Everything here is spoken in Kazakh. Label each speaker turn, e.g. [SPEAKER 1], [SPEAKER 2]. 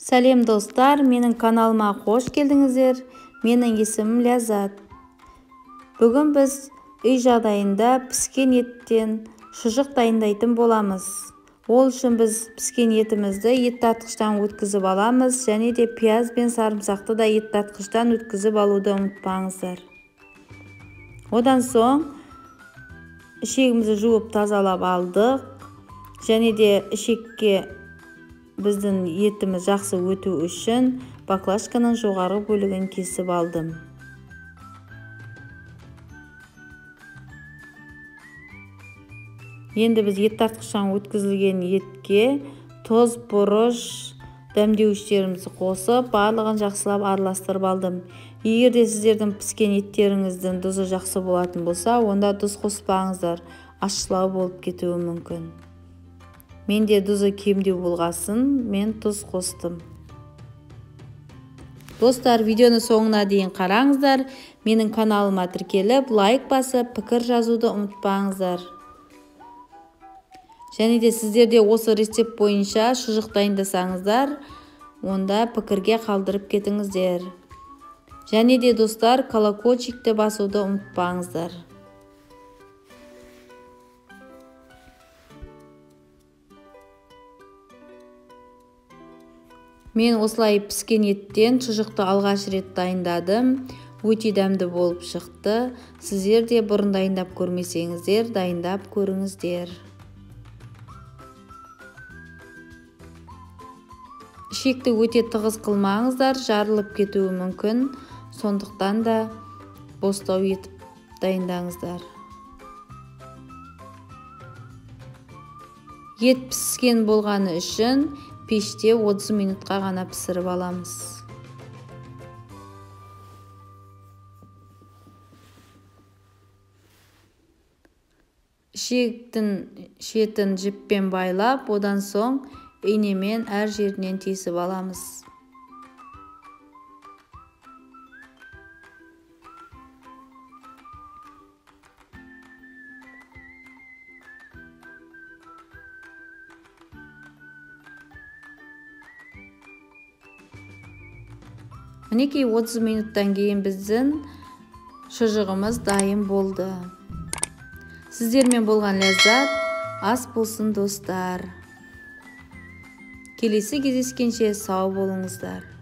[SPEAKER 1] Сәлем достар, менің каналыма қош келдіңіздер. Менің есімім Ләззат. Бүгін біз үй жағдайында піскен еттен шұжық дайындайтын боламыз. Ол үшін біз піскен етімізді ет тартқыштан өткізіп аламыз, және де пияз бен сарымсақты да ет тартқыштан өткізіп алуды ұмытпаңыздар. Одан соң ішегімізді жуып тазалап алдық, және де ішекке біздің етіміз жақсы өту үшін баклажканың жоғарғы бөлігін кесіп алдым. Енді біз ет тартқыштан өткізілген етке тоз, бұрыш, дәмдеуіштерімізді қосып, барлығын жақсылап араластырып алдым. Егер де сіздердің піскен еттеріңіздің тұзы жақсы болатын болса, онда тұз қоспаңыздар, ащылау болып кетуі мүмкін. Менде тұзы кемдеу болғасын, мен тұз қостым. Достар, видеоны соңына дейін қараңыздар. Менің каналыма тіркеліп, лайк басып, пікір жазуды ұмытпаңыздар. Және де сіздерде осы рецепт бойынша шұжық дайындасаңыздар, онда пікірге қалдырып кетіңіздер. Және де достар, колокольчикті басуды ұмытпаңыздар. Мен осылай піскен еттен шұжықты алғаш рет дайындадым. Өте дәмді болып шықты. Сіздер де бұрын дайындап көрмесеңіздер, дайындап көріңіздер. Ішекті өте тығыз қылмаңыздар, жарылып кетуі мүмкін. Сондықтан да бостау етіп дайындаңыздар. Ет піскен болғаны үшін пеште 30 минутқа ғана пісіріп аламыз. Ішектің шетін жіппен байлап, одан соң инемен әр жерінен тесіп аламыз. Мінекей 30 минуттан кейін біздің шұжығымыз дайын болды. Сіздермен болған ләззат ас болсын достар. Келесі кездескенше сау болыңыздар.